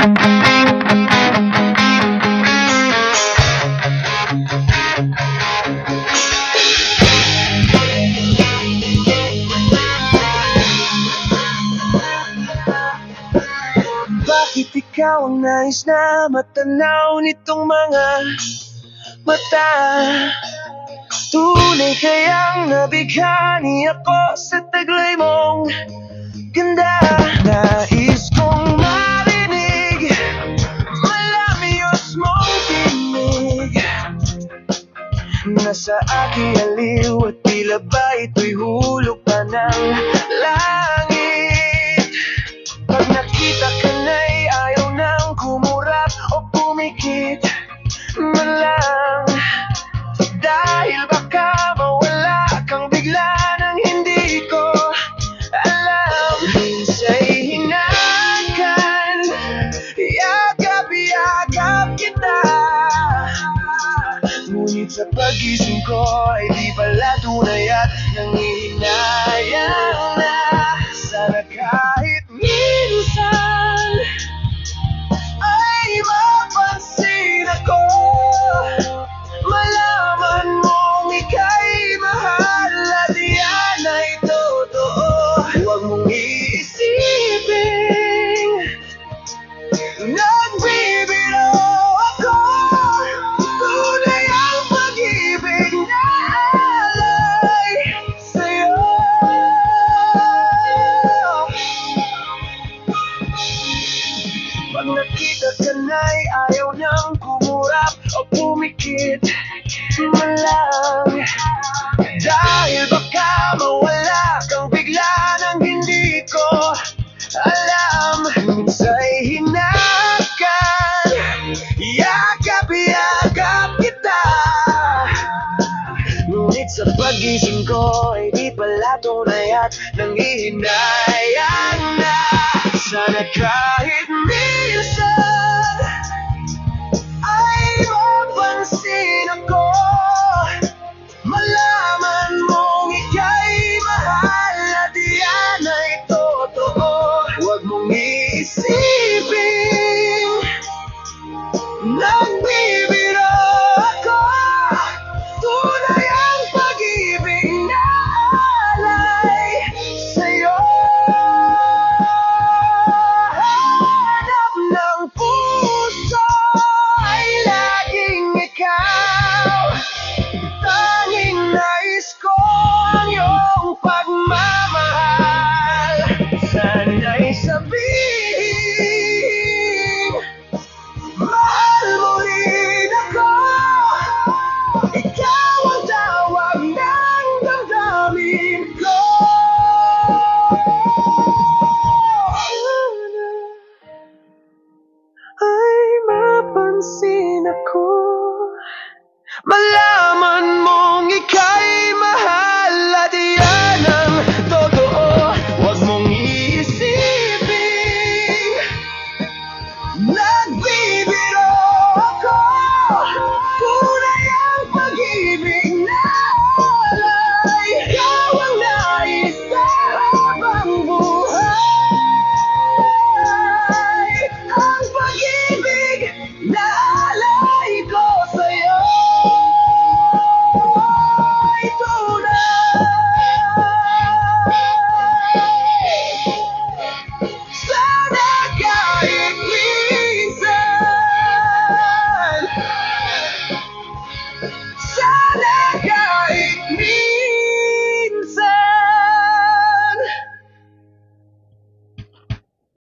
Bakit ikaw ang nais na matanaw nitong mga mata? Tunay kayang nabighani ako sa taglay mong ganda. Nais kong marinig malamyos mong tinig. Nasa aking aliw at tila ba ito'y hulog pa ng langit. Pag nakita ka na'y ayaw nang kumurap o pumikit man lang. Dahil baka mawala kang bigla nang hindi ko alam. Minsa'y hinakan, yakap-yakap kita. Ngunit sa pag-gising ko ay di pala tunay at nangihinayang na. Sana kahit minsan ay mapansin ako, malaman mong ika'y mahal at yan ay totoo. Huwag mong iisipin nagbibiro ako. Tunay ang pag-ibig na alay sa'yo. Pag nakita ka na'y ayaw nang kumurap o pumikit man lang. Dahil baka mawala kang bigla nang hindi ko alam. Minsa'y hinakan, yakap-yakap kita. Ngunit sa pag-gising ko ay di pala tunay at nangihinayang na. Sana kahit minsan ay mapansin ako, malaman mong ika'y mahal at yan ay totoo. Huwag mong iisipin nagbibiro ako. Tunay ang pag-ibig na alay sa'yo. Hanap ng puso ay laging ikaw. Tanging nais ko ang iyong pagmamahal. Sana'y sabihin mahal mo rin ako. Ikaw ang tawag ng damdamin ko. Sana ay mapansin ako,